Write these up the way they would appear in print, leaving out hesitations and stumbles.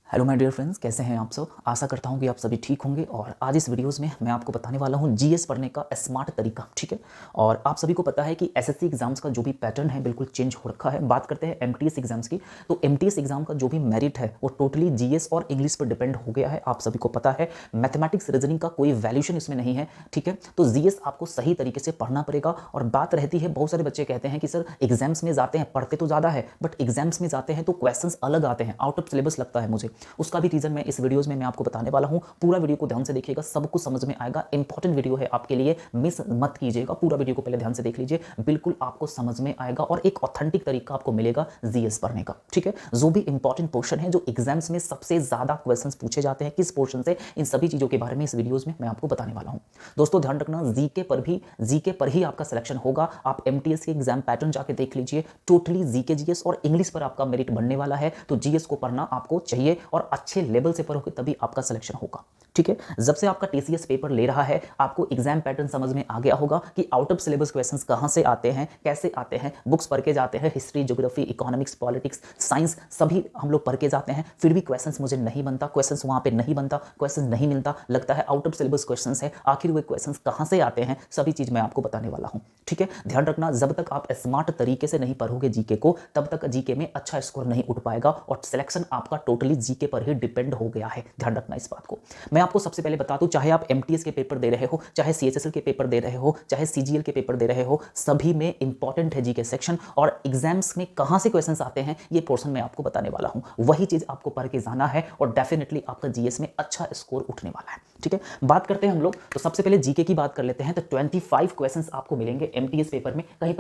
Hello my dear friends, कैसे हैं आप सब। आशा करता हूं कि आप सभी ठीक होंगे। और आज इस वीडियोस में मैं आपको बताने वाला हूं जीएस पढ़ने का स्मार्ट तरीका। ठीक है। और आप सभी को पता है कि एसएससी एग्जाम्स का जो भी पैटर्न है बिल्कुल चेंज हो रखा है। बात करते हैं एमटीएस एग्जाम्स की, तो एमटीएस एग्जाम का जो भी मेरिट है वो टोटली जीएस और इंग्लिश पर डिपेंड हो गया है। आप सभी को पता है मैथमेटिक्स रीजनिंग का कोई वैल्यूशन इसमें नहीं है। ठीक है। तो जीएस आपको सही तरीके से पढ़ना पड़ेगा। और बात रहती है, बहुत सारे बच्चे कहते हैं कि सर एग्जाम्स में जाते हैं, पढ़ते तो ज़्यादा है बट एग्जाम्स में जाते हैं तो क्वेश्चन अलग आते हैं, आउट ऑफ सिलेबस लगता है मुझे। उसका भी रीजन मैं इस वीडियोस में मैं आपको बताने वाला हूं। पूरा वीडियो को ध्यान से देखिएगा, सब कुछ समझ में आएगा। इंपॉर्टेंट वीडियो है आपके लिए, मिस मत कीजिएगा। पूरा वीडियो को पहले ध्यान से देख लीजिए, बिल्कुल आपको समझ में आएगा और एक ऑथेंटिक तरीका आपको मिलेगा जीएस पढ़ने का। ठीक है। जो भी इंपॉर्टेंट पोर्शन है, जो एग्जाम्स में सबसे ज्यादा क्वेश्चंस पूछे जाते हैं, किस पोर्शन से, इन सभी चीजों के बारे में इस वीडियोस में मैं आपको बताने वाला हूं। दोस्तों ध्यान रखना, जीके पर ही आपका सिलेक्शन होगा। आप एमटीएस के एग्जाम पैटर्न जाके देख लीजिए, टोटली जीके जीएस और इंग्लिश पर आपका मेरिट बनने वाला है। तो जीएस को पढ़ना आपको चाहिए और अच्छे लेवल से पढ़ोगे तभी आपका सिलेक्शन होगा। ठीक है। जब से आपका टीसीएस पेपर ले रहा है, आपको एग्जाम पैटर्न समझ में आ गया होगा कि आउट ऑफ सिलेबस क्वेश्चंस कहां से आते हैं, कैसे आते हैं। बुक्स पढ़ के जाते हैं, history, geography, economics, politics, science सभी हम लोग पढ़ के जाते हैं, फिर भी क्वेश्चंस मुझे नहीं बनता, क्वेश्चंस वहां पे नहीं बनता, क्वेश्चन नहीं मिलता, लगता है आउट ऑफ सिलेबस क्वेश्चंस है। आखिर वे क्वेश्चंस कहां से आते हैं, सभी चीज मैं आपको बताने वाला हूं। ठीक है। ध्यान रखना, जब तक आप स्मार्ट तरीके से नहीं पढ़ोगे जीके को, तब तक जीके में अच्छा स्कोर नहीं उठ पाएगा और सिलेक्शन आपका टोटली जीके पर ही डिपेंड हो गया है। ध्यान रखना इस बात को। मैं आपको सबसे पहले बता दूं, चाहे आप एमटीएस के पेपर दे रहे हो, चाहे सीएचएसएल के पेपर दे रहे हो, चाहे सीजीएल के पेपर दे रहे हो, सभी में इंपॉर्टेंट है जीके सेक्शन। और एग्जाम्स में कहां से क्वेश्चंस आते हैं ये पोर्शन मैं आपको बताने वाला हूं। वही चीज आपको पढ़ के जाना है और डेफिनेटली आपका जीएस में अच्छा स्कोर उठने वाला है। ठीक है। बात करते हैं हम लोग, तो सबसे पहले जीके की बात कर लेते हैं। तो 25 क्वेश्चंस आपको मिलेंगे एमटीएस पेपर में। कहीं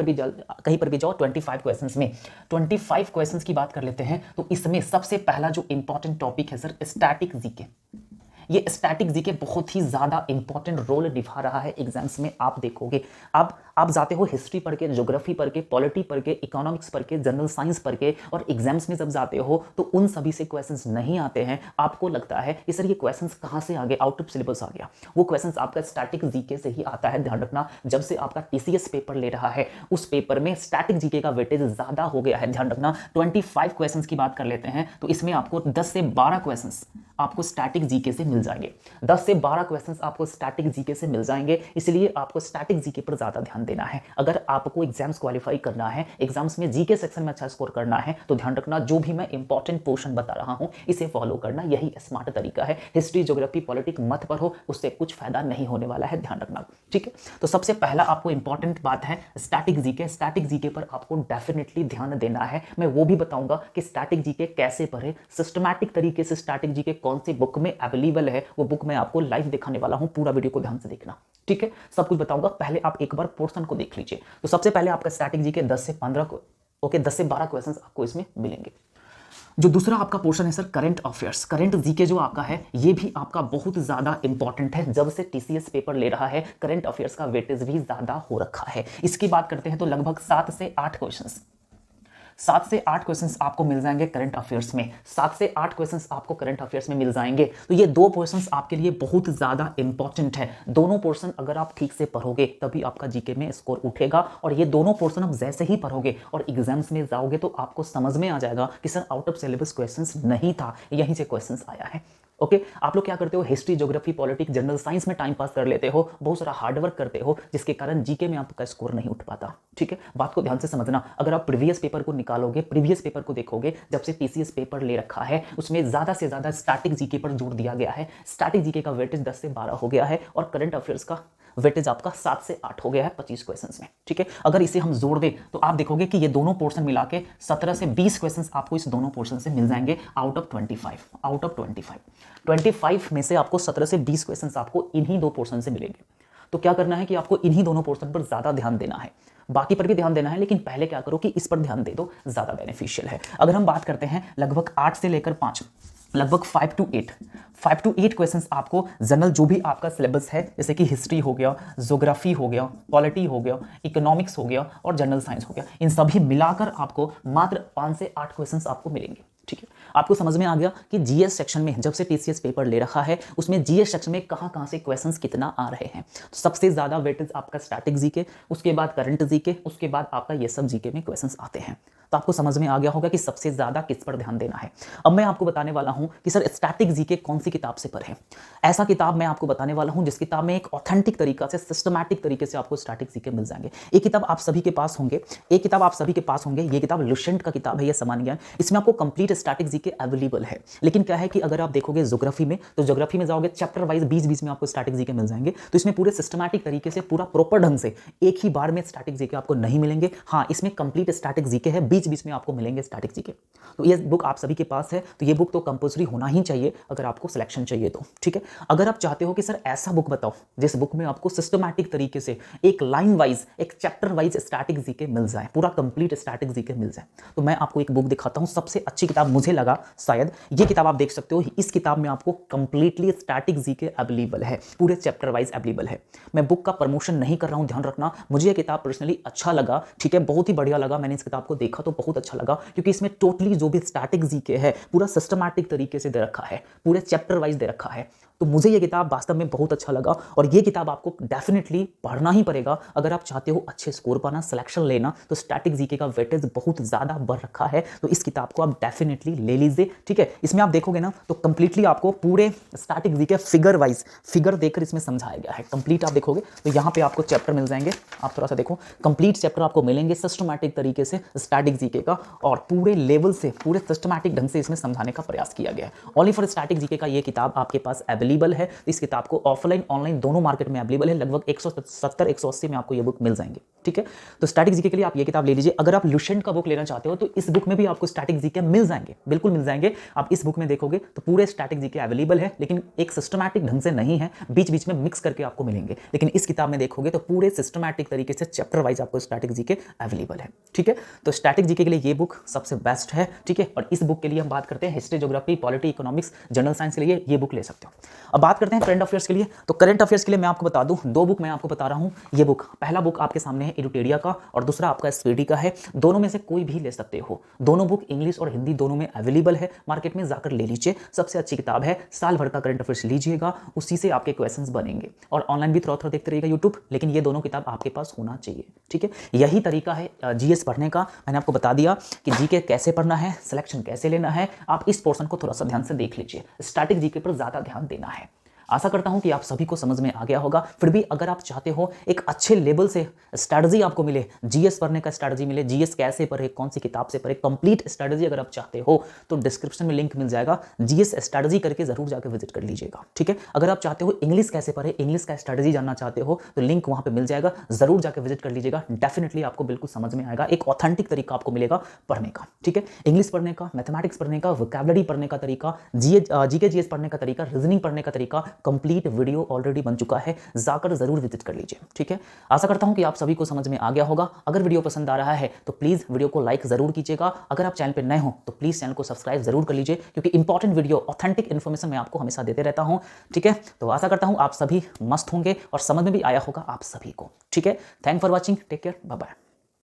पर भी जाओ 25 क्वेश्चंस में 25 क्वेश्चंस की बात कर लेते हैं। तो इसमें सबसे पहला जो इंपॉर्टेंट टॉपिक है सर, स्टैटिक जीके। ये स्टैटिक जीके बहुत ही ज्यादा इंपॉर्टेंट रोल निभा रहा है एग्जाम्स में। आप देखोगे, आप जाते हो हिस्ट्री पढ़ के, ज्योग्राफी पढ़ के, पॉलिटी पढ़ के, इकोनॉमिक्स पढ़ के, जनरल साइंस पढ़ के, और एग्जाम्स में जब जाते हो तो उन सभी से क्वेश्चंस नहीं आते हैं। आपको लगता है कि सर ये क्वेश्चंस कहां से आ गए, आउट ऑफ सिलेबस आ गया। वो क्वेश्चंस आपका स्टैटिक जीके से ही आता है। ध्यान रखना, जब से आपका टीसीएस पेपर ले रहा है उस पेपर में स्टैटिक जीके का वेटेज ज्यादा हो गया है। ध्यान रखना, 25 क्वेश्चंस की बात कर लेते हैं तो इसमें आपको 10 से 12 क्वेश्चंस आपको स्टैटिक जीके से मिल जाएंगे। 10 से 12 क्वेश्चंस आपको स्टैटिक जीके से मिल जाएंगे। इसलिए आपको स्टैटिक जीके पर ज्यादा ध्यान देना है। अगर आपको एग्जाम्स क्वालिफाई करना है, एग्जाम्स में जीके सेक्शन में अच्छा स्कोर करना है, तो ध्यान रखना जो भी मैं इंपॉर्टेंट पोर्शन बता रहा हूं इसे फॉलो करना, यही स्मार्ट तरीका है। हिस्ट्री, ज्योग्राफी, पॉलिटिक्स मत पढ़ो, उससे कुछ फायदा नहीं होने वाला है। ध्यान रखना। ठीक है। तो सबसे पहला आपको इंपॉर्टेंट बात है स्टैटिक जीके। स्टैटिक जीके पर आपको डेफिनेटली ध्यान देना है। मैं वो भी बताऊंगा कि स्टैटिक जीके कैसे पढ़े, सिस्टमैटिक तरीके से स्टैटिक जीके कौन सी बुक में अवेलेबल है, वो बुक मैं आपको लाइव दिखाने वाला हूं। पूरा वीडियो को ध्यान से देखना। ठीक है। सब कुछ बताऊंगा, पहले आप एक बार पोर्शन को देख लीजिए। तो सबसे पहले आपका स्टैटिक जीके 10 से 12 क्वेश्चंस आपको इसमें मिलेंगे। जो दूसरा आपका पोर्शन है sir, current affairs. Current GK जो आपका है ये भी आपका बहुत ज्यादा इंपॉर्टेंट है। जब से टीसीएस पेपर ले रहा है करंट अफेयर्स का वेटेज भी ज्यादा हो रखा है। इसकी बात करते हैं तो लगभग 7 से 8 क्वेश्चंस 7 से 8 क्वेश्चंस आपको मिल जाएंगे करंट अफेयर्स में। 7 से 8 क्वेश्चंस आपको करंट अफेयर्स में मिल जाएंगे। तो ये दो पोर्शंस आपके लिए बहुत ज्यादा इंपॉर्टेंट है। दोनों पोर्शन अगर आप ठीक से पढ़ोगे तभी आपका जीके में स्कोर उठेगा। और ये दोनों पोर्शन आप जैसे ही पढ़ोगे और एग्जाम्स में जाओगे तो आपको समझ में आ जाएगा कि sir out of syllabus questions नहीं था, यहीं से क्वेश्चंस आया है। ओके। आप लोग क्या करते हो, history, geography, politics, general science में टाइम पास कर लेते हो, बहुत सारा हार्डवर्क करते हो, जिसके कारण जीके में आपका स्कोर नहीं उठ पाता। ठीक है। बात को ध्यान से समझना। अगर आप प्रीवियस पेपर को निकालोगे, प्रीवियस पेपर को देखोगे, जब से टीसीएस पेपर ले रखा है उसमें ज्यादा से ज्यादा स्टैटिक जीके पर जोर दिया गया है। स्टैटिक जीके का वेटेज 10 से 12 हो गया है और करंट अफेयर्स का वेटेज आपका 7 से 8 हो गया है 25 क्वेश्चंस में। ठीक है। अगर इसे हम जोड़ दें तो आप देखोगे कि ये दोनों पोर्शन मिला के 17 से 20 क्वेश्चंस आपको इस दोनों पोर्शन से मिल जाएंगे आउट ऑफ 25 में से आपको 17 से 20 क्वेश्चंस आपको इन्हीं दो पोर्शन से मिलेंगे। तो क्या करना है कि आपको इन्हीं दोनों पोर्शन पर ज्यादा ध्यान देना है। बाकी पर भी ध्यान देना है, लेकिन पहले क्या करो कि इस पर ध्यान दे दो, ज्यादा बेनिफिशियल है। अगर हम बात करते हैं लगभग 8 से लेकर 5, लगभग 5 to 8 क्वेश्चंस आपको जनरल जो भी आपका सिलेबस है, जैसे कि हिस्ट्री हो गया, ज्योग्राफी हो गया, पॉलिटी हो गया, इकोनॉमिक्स हो गया और जनरल साइंस हो गया, इन सभी मिलाकर आपको मात्र 5 से 8 क्वेश्चंस आपको मिलेंगे। ठीक है। आपको समझ में आ गया कि जीएस सेक्शन में जब से टीसीएस पेपर ले रखा है उसमें जीएस सेक्शन में कहां से क्वेश्चंस कितना आ रहे हैं। तो सबसे ज्यादा वेटेज आपका स्टैटिक जीके, उसके बाद करंट जीके, उसके बाद आपका ये सब जीके में क्वेश्चंस आते हैं। तो आपको समझ में आ गया होगा कि सबसे ज्यादा किस पर ध्यान देना है। अब मैं आपको बताने वाला हूं कि सर स्टैटिक जीके कौन सी किताब से पढ़ें। ऐसा किताब मैं आपको बताने वाला हूं जिस किताब में एक ऑथेंटिक तरीका से, सिस्टमैटिक तरीके से आपको स्टैटिक जीके मिल जाएंगे। एक किताब आप सभी के पास होंगे, एक किताब आप सभी के पास होंगे, ये किताब लुसेंट का किताब है, ये सामान्य ज्ञान। इसमें आपको कंप्लीट स्टैटिक जीके अवेलेबल है। लेकिन क्या है कि अगर आप देखोगे ज्योग्राफी में, तो ज्योग्राफी में जाओगे चैप्टर वाइज बीच बीच में आपको स्टैटिक जीके मिल जाएंगे। तो इसमें पूरे सिस्टमैटिक तरीके से, पूरा प्रॉपर ढंग से एक ही बार में स्टैटिक जीके आपको नहीं मिलेंगे। हाँ, इसमें कंप्लीट स्टैटिक जीके है, बीच बीच में आपको मिलेंगे स्टैटिक जीके। तो ये बुक आप सभी के पास है, तो ये बुक तो कंपल्सरी होना ही चाहिए अगर आपको सिलेक्शन चाहिए तो। ठीक है, अगर आप चाहते हो कि सर ऐसा बुक बताओ जिस बुक में आपको सिस्टमैटिक तरीके से एक लाइन वाइज, एक चैप्टर वाइज स्टैटिक जीके मिल जाए, पूरा कंप्लीट स्टैटिक जीके मिल जाए, तो मैं आपको एक बुक दिखाता हूं। सबसे अच्छी किताब मुझे लगा शायद ये किताब आप देख सकते हो। इस किताब में आपको कंप्लीटली स्टैटिक जीके अवेलेबल है, पूरे चैप्टर वाइज अवेलेबल है। मैं बुक का प्रमोशन नहीं कर रहा हूं, ध्यान रखना। मुझे ये किताब पर्सनली अच्छा लगा, ठीक है, बहुत ही बढ़िया लगा। मैंने इस किताब को देखा तो बहुत अच्छा लगा, क्योंकि इसमें टोटली जो भी स्टैटिक जीके है पूरा सिस्टमैटिक तरीके से दे रखा है, पूरे चैप्टर वाइज दे रखा है। तो मुझे ये किताब वास्तव में बहुत अच्छा लगा, और ये किताब आपको डेफिनेटली पढ़ना ही पड़ेगा अगर आप चाहते हो अच्छे स्कोर पाना, सिलेक्शन लेना। तो स्टैटिक जीके का वेटेज बहुत ज़्यादा बढ़ रखा है, तो इस किताब को आप डेफिनेटली ले लीजिए। ठीक है, इसमें आप देखोगे ना तो कंप्लीटली आपको पूरे static GK figure wise, figure देखकर इसमें समझाया गया है। कंप्लीट आप देखोगे तो यहाँ पे आपको चैप्टर मिल जाएंगे, आप थोड़ा सा देखो, कंप्लीट चैप्टर आपको मिलेंगे सिस्टमैटिक तरीके से स्टैटिक जीके का, और पूरे लेवल से, पूरे सिस्टमैटिक ढंग से इसमें समझाने का प्रयास किया गया है। ओनली फॉर स्टैटिक जीके का ये किताब आपके पास अवेलेबल है। इस किताब को ऑफलाइन ऑनलाइन दोनों मार्केट में अवेलेबल है, लगभग 170-180 में आपको ये बुक मिल जाएंगे। ठीक है, तो स्टैटिक जीके के लिए आप ये किताब ले लीजिए। अगर आप लुसेंट का बुक लेना चाहते हो तो इस बुक में भी आपको स्टैटिक जीके मिल जाएंगे, बिल्कुल मिल जाएंगे। आप इस बुक में देखोगे तो पूरे स्टैटिक जीके अवेलेबल है, लेकिन एक सिस्टमैटिक ढंग से नहीं है, बीच बीच में मिक्स करके आपको मिलेंगे। लेकिन इस किताब में देखोगे तो पूरे सिस्टमैटिक तरीके से चैप्टर वाइज आपको स्टैटिक जीके अवेलेबल है। ठीक है, तो स्टैटिक जीके के लिए ये बुक सबसे बेस्ट है। ठीक है, और इस बुक के लिए हम बात करते हैं history, geography, polity, economics, general science के लिए ये बुक ले सकते हो। अब बात करते हैं करंट अफेयर्स के लिए। तो करंट अफेयर्स के लिए मैं आपको बता दूं, दो बुक मैं आपको बता रहा हूं। ये बुक, पहला बुक आपके सामने है एडुटेरिया का, और दूसरा आपका स्पीडी का है। दोनों में से कोई भी ले सकते हो, दोनों बुक इंग्लिश और हिंदी दोनों में अवेलेबल है, मार्केट में जाकर ले लीजिए। सबसे अच्छी किताब है, साल भर का करंट अफेयर्स लीजिएगा, उसी से आपके क्वेश्चंस बनेंगे। और ऑनलाइन भी थोड़ा थोड़ा देखते रहिएगा यूट्यूब, लेकिन ये दोनों किताब आपके पास होना चाहिए। ठीक है, यही तरीका है जीएस पढ़ने का। मैंने आपको बता दिया कि जीके कैसे पढ़ना है, सिलेक्शन कैसे लेना है। आप इस पोर्शन को थोड़ा सा ध्यान से देख लीजिए, स्टैटिक जीके पर ज्यादा ध्यान देना है। आशा करता हूं कि आप सभी को समझ में आ गया होगा। फिर भी अगर आप चाहते हो एक अच्छे लेवल से स्ट्रेटजी आपको मिले, जीएस पढ़ने का स्ट्रेटजी मिले, जीएस कैसे पढ़े, कौन सी किताब से पढ़े, कंप्लीट स्ट्रेटजी अगर आप चाहते हो तो डिस्क्रिप्शन में लिंक मिल जाएगा, जीएस स्ट्रेटजी करके जरूर जाकर विजिट कर लीजिएगा। ठीक है, अगर आप चाहते हो इंग्लिश कैसे पढ़े, इंग्लिश का स्ट्रेटजी जानना चाहते हो तो लिंक वहां पर मिल जाएगा, जरूर जाकर विजिट कर लीजिएगा। डेफिनेटली आपको बिल्कुल समझ में आएगा, एक ऑथेंटिक तरीका आपको मिलेगा पढ़ने का। ठीक है, इंग्लिश पढ़ने का, मैथमेटिक्स पढ़ने का, वोकैबुलरी पढ़ने का तरीका, जीके जीएस पढ़ने का तरीका, रीजनिंग पढ़ने का तरीका, कंप्लीट वीडियो ऑलरेडी बन चुका है, जाकर जरूर विजिट कर लीजिए। ठीक है, आशा करता हूं कि आप सभी को समझ में आ गया होगा। अगर वीडियो पसंद आ रहा है तो प्लीज वीडियो को लाइक जरूर कीजिएगा। अगर आप चैनल पर नए हो तो प्लीज चैनल को सब्सक्राइब जरूर कर लीजिए, क्योंकि इंपॉर्टेंट वीडियो, ऑथेंटिक इन्फॉर्मेशन मैं आपको हमेशा देते रहता हूं। ठीक है, तो आशा करता हूं आप सभी मस्त होंगे और समझ में भी आया होगा आप सभी को। ठीक है, thank for watching, take care, bye bye.